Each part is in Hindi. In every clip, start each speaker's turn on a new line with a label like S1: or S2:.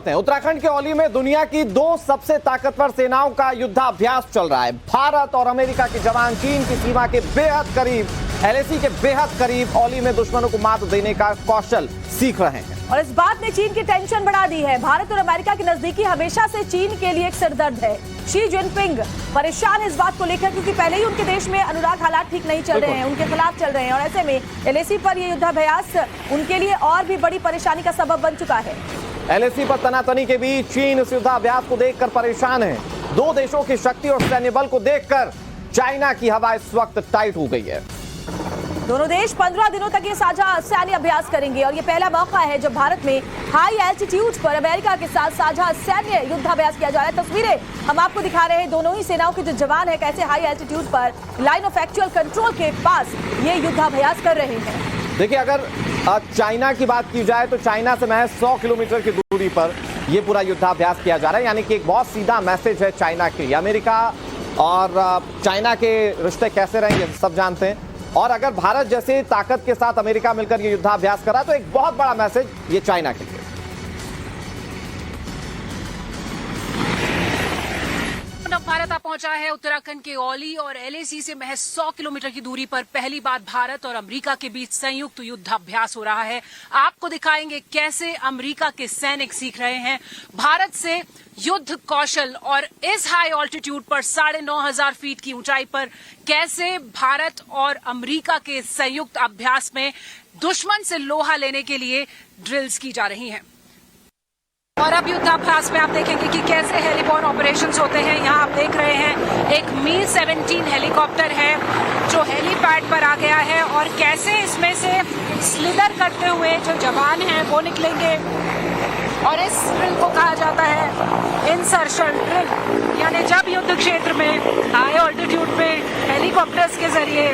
S1: बढ़ते हैं। उत्तराखंड के औली में दुनिया की दो सबसे ताकतवर सेनाओं का युद्धाभ्यास चल रहा है। भारत और अमेरिका के जवान चीन की सीमा के बेहद करीब, एलएसी के बेहद करीब औली में दुश्मनों को मात देने का कौशल सीख रहे हैं।
S2: और इस बात ने चीन की टेंशन बढ़ा दी है। भारत और अमेरिका की नजदीकी हमेशा से चीन के लिए एक सिरदर्द है। शी जिनपिंग परेशान है इस बात को लेकर, क्योंकि पहले ही उनके देश में अनुराग हालात ठीक नहीं चल रहे हैं, उनके खिलाफ चल रहे हैं, और ऐसे में एलएसी पर यह युद्धाभ्यास उनके लिए और भी बड़ी परेशानी का सबब बन चुका है।
S1: एलएसी पर तनातनी के बीच चीन इस युद्धाभ्यास को देखकर परेशान है। दो देशों की शक्ति और सैन्य बल को देखकर चाइना की हवा इस वक्त टाइट हो गई है।
S2: दोनों देश 15 दिनों तक ये साझा सैन्य अभ्यास करेंगे और ये पहला मौका है जब भारत में हाई एल्टीट्यूड पर अमेरिका के साथ साझा सैन्य युद्धाभ्यास किया जा रहा है। तस्वीरें हम आपको दिखा रहे हैं, दोनों ही सेनाओं के जो जवान है कैसे हाई एल्टीट्यूड पर लाइन ऑफ एक्चुअल कंट्रोल के पास ये युद्धाभ्यास कर रहे हैं।
S1: देखिए, अगर चाइना की बात की जाए तो चाइना से महज 100 किलोमीटर की दूरी पर यह पूरा युद्धाभ्यास किया जा रहा है, यानी कि एक बहुत सीधा मैसेज है चाइना के लिए। अमेरिका और चाइना के रिश्ते कैसे रहेंगे सब जानते हैं, और अगर भारत जैसे ताकत के साथ अमेरिका मिलकर ये युद्धाभ्यास करा तो एक बहुत बड़ा मैसेज ये चाइना के लिए।
S3: भारत आ पहुंचा है उत्तराखंड के औली और एलएसी से महज 100 किलोमीटर की दूरी पर पहली बार भारत और अमेरिका के बीच संयुक्त युद्धाभ्यास हो रहा है। आपको दिखाएंगे कैसे अमेरिका के सैनिक सीख रहे हैं भारत से युद्ध कौशल, और इस हाई ऑल्टीट्यूड पर 9,500 फीट की ऊंचाई पर कैसे भारत और अमेरिका के संयुक्त अभ्यास में दुश्मन से लोहा लेने के लिए ड्रिल्स की जा रही हैं। और अब युद्धाभ्यास में आप देखेंगे कि कैसे हेलीबॉर्न ऑपरेशंस होते हैं। यहाँ आप देख रहे हैं एक मी-17 हेलीकॉप्टर है जो हेलीपैड पर आ गया है, और कैसे इसमें से स्लिदर करते हुए जो जवान हैं वो निकलेंगे। और इस ड्रिल को कहा जाता है इंसर्शन ड्रिल, यानी जब युद्ध क्षेत्र में हाई ऑल्टीट्यूड पे हेलीकॉप्टर्स के जरिए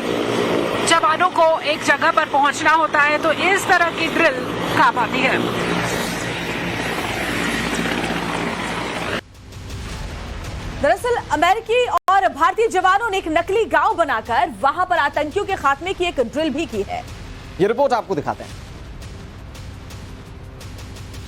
S3: जवानों को एक जगह पर पहुंचना होता है तो इस तरह की ड्रिल काम आती है।
S2: दरअसल अमेरिकी और भारतीय जवानों ने एक नकली गांव बनाकर वहां पर आतंकियों के खात्मे की एक ड्रिल भी की है।
S1: ये रिपोर्ट आपको दिखाते हैं।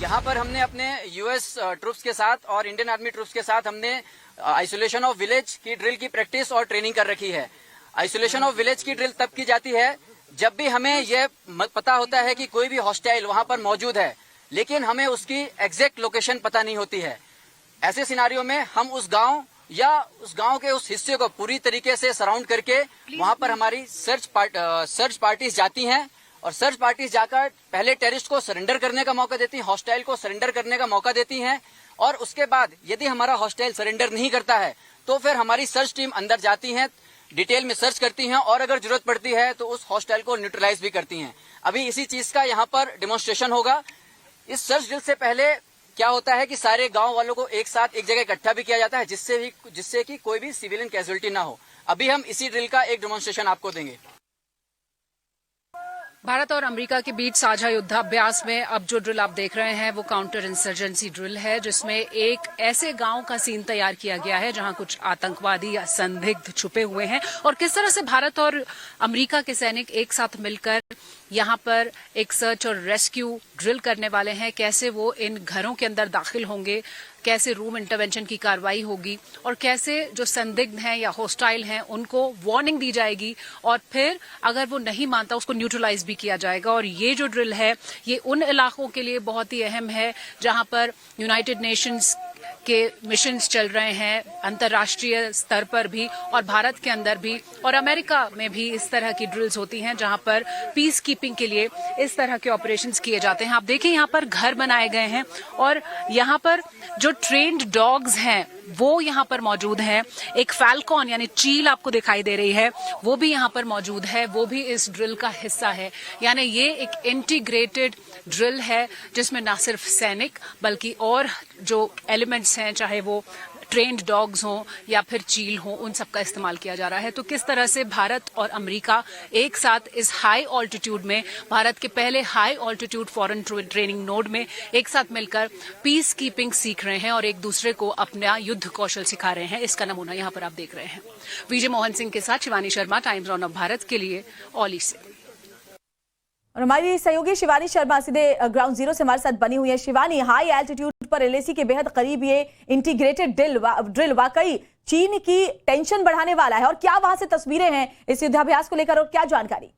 S4: यहाँ पर हमने अपने यूएस ट्रूप्स के साथ और इंडियन आर्मी ट्रूप्स के साथ हमने आइसोलेशन ऑफ विलेज की ड्रिल की प्रैक्टिस और ट्रेनिंग कर रखी है। आइसोलेशन ऑफ विलेज की ड्रिल तब की जाती है जब भी हमें यह पता होता है कि कोई भी हॉस्टाइल वहां पर मौजूद है, लेकिन हमें उसकी एग्जैक्ट लोकेशन पता नहीं होती है। ऐसे सिनारियों में हम उस गांव या उस गांव के उस हिस्से को पूरी तरीके से सराउंड करके वहां पर हमारी सर्च पार्टीज जाती हैं, और सर्च पार्टीज जाकर पहले टेररिस्ट को सरेंडर करने का मौका देती हैं, हॉस्टाइल को सरेंडर करने का मौका देती हैं, और उसके बाद यदि हमारा हॉस्टाइल सरेंडर नहीं करता है तो फिर हमारी सर्च टीम अंदर जाती है, डिटेल में सर्च करती हैं, और अगर जरूरत पड़ती है तो उस हॉस्टाइल को न्यूट्रलाइज भी करती हैं। अभी इसी चीज का यहाँ पर डेमोन्स्ट्रेशन होगा। इस सर्च ड्रिल से पहले क्या होता है कि सारे गांव वालों को एक साथ एक जगह इकट्ठा भी किया जाता है, जिससे कि कोई भी सिविलियन कैजुअलिटी ना हो। अभी हम इसी ड्रिल का एक डेमोन्स्ट्रेशन आपको देंगे।
S3: भारत और अमेरिका के बीच साझा युद्धाभ्यास में अब जो ड्रिल आप देख रहे हैं वो काउंटर इंसर्जेंसी ड्रिल है, जिसमें एक ऐसे गांव का सीन तैयार किया गया है जहां कुछ आतंकवादी या संदिग्ध छुपे हुए हैं, और किस तरह से भारत और अमेरिका के सैनिक एक साथ मिलकर यहां पर एक सर्च और रेस्क्यू ड्रिल करने वाले हैं। कैसे वो इन घरों के अंदर दाखिल होंगे, कैसे रूम इंटरवेंशन की कार्रवाई होगी, और कैसे जो संदिग्ध हैं या होस्टाइल हैं उनको वार्निंग दी जाएगी, और फिर अगर वो नहीं मानता उसको न्यूट्रलाइज भी किया जाएगा। और ये जो ड्रिल है ये उन इलाकों के लिए बहुत ही अहम है जहां पर यूनाइटेड नेशंस के मिशंस चल रहे हैं, अंतर्राष्ट्रीय स्तर पर भी और भारत के अंदर भी, और अमेरिका में भी इस तरह की ड्रिल्स होती हैं जहां पर पीस कीपिंग के लिए इस तरह के ऑपरेशंस किए जाते हैं। आप देखिए यहाँ पर घर बनाए गए हैं, और यहाँ पर जो ट्रेन्ड डॉग्स हैं वो यहाँ पर मौजूद हैं। एक फैल्कॉन यानी चील आपको दिखाई दे रही है, वो भी यहाँ पर मौजूद है, वो भी इस ड्रिल का हिस्सा है। यानी ये एक इंटीग्रेटेड ड्रिल है जिसमें न सिर्फ सैनिक बल्कि और जो एलिमेंट्स हैं, चाहे वो ट्रेन्ड डॉग्स हों या फिर चील हों, उन सब का इस्तेमाल किया जा रहा है। तो किस तरह से भारत और अमेरिका एक साथ इस हाई ऑल्टीट्यूड में, भारत के पहले high altitude foreign training node में एक साथ मिलकर पीस कीपिंग सीख रहे हैं और एक दूसरे को अपना युद्ध कौशल सिखा रहे हैं, इसका नमूना यहाँ पर आप देख रहे हैं। विजय मोहन सिंह के साथ Shivani Sharma, times on off Bharat के लिए औली से।
S2: और हमारी सहयोगी शिवानी शर्मा सीधे ग्राउंड जीरो से हमारे साथ बनी हुई है। शिवानी, हाई एल्टीट्यूड पर एलएसी के बेहद करीब ये इंटीग्रेटेड ड्रिल वाकई चीन की टेंशन बढ़ाने वाला है, और क्या वहां से तस्वीरें हैं इस युद्धाभ्यास को लेकर और क्या जानकारी?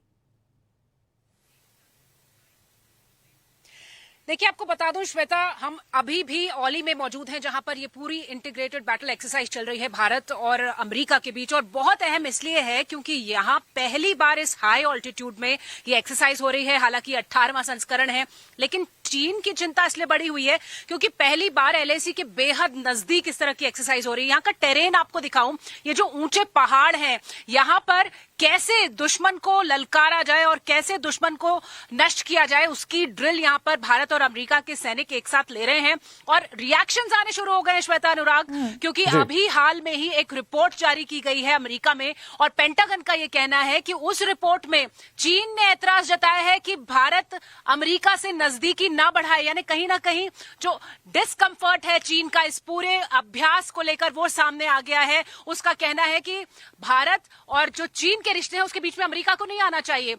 S3: देखिए, आपको बता दूं श्वेता, हम अभी भी औली में मौजूद हैं जहां पर ये पूरी इंटीग्रेटेड बैटल एक्सरसाइज चल रही है भारत और अमेरिका के बीच। और बहुत अहम इसलिए है क्योंकि यहां पहली बार इस हाई ऑल्टीट्यूड में ये एक्सरसाइज हो रही है। हालांकि 18वां संस्करण है, लेकिन चीन की चिंता इसलिए बढ़ी हुई है क्योंकि पहली बार एलएसी के बेहद नजदीक इस तरह की एक्सरसाइज हो रही है। यहाँ का टेरेन आपको दिखाऊं, ये जो ऊंचे पहाड़ हैं, यहाँ पर कैसे दुश्मन को ललकारा जाए और कैसे दुश्मन को नष्ट किया जाए, उसकी ड्रिल यहाँ पर भारत और अमेरिका के सैनिक एक साथ ले रहे हैं। और रिएक्शंस आने शुरू हो गए हैं श्वेता, अनुराग, क्योंकि अभी हाल में ही एक रिपोर्ट जारी की गई है अमेरिका में, और पेंटागन का ये कहना है कि उस रिपोर्ट में चीन ने ऐतराज जताया है कि भारत अमेरिका से नजदीकी ना बढ़ाए। यानी कहीं ना कहीं जो डिस्कंफर्ट है चीन का इस पूरे अभ्यास को लेकर वो सामने आ गया है। उसका कहना है कि भारत और जो चीन के रिश्ते हैं उसके बीच में अमेरिका को नहीं आना चाहिए।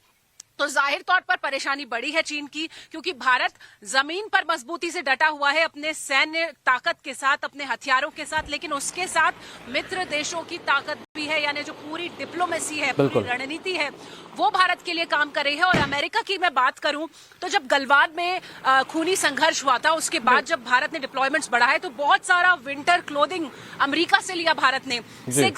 S3: तो जाहिर तौर पर परेशानी बड़ी है चीन की, क्योंकि भारत जमीन पर मजबूती से डटा हुआ है अपने सैन्य ताकत के साथ, अपने हथियारों के साथ, लेकिन उसके साथ मित्र देशों की ताकत भी है। यानी जो पूरी डिप्लोमेसी है, पूरी रणनीति है, वो भारत के लिए काम कर रही है। और अमेरिका की मैं बात करूं तो जब गलवान में खूनी संघर्ष हुआ था, उसके बाद जब भारत ने डिप्लॉयमेंट्स बढ़ाए तो बहुत सारा विंटर क्लोथिंग अमेरिका से लिया भारत ने। 6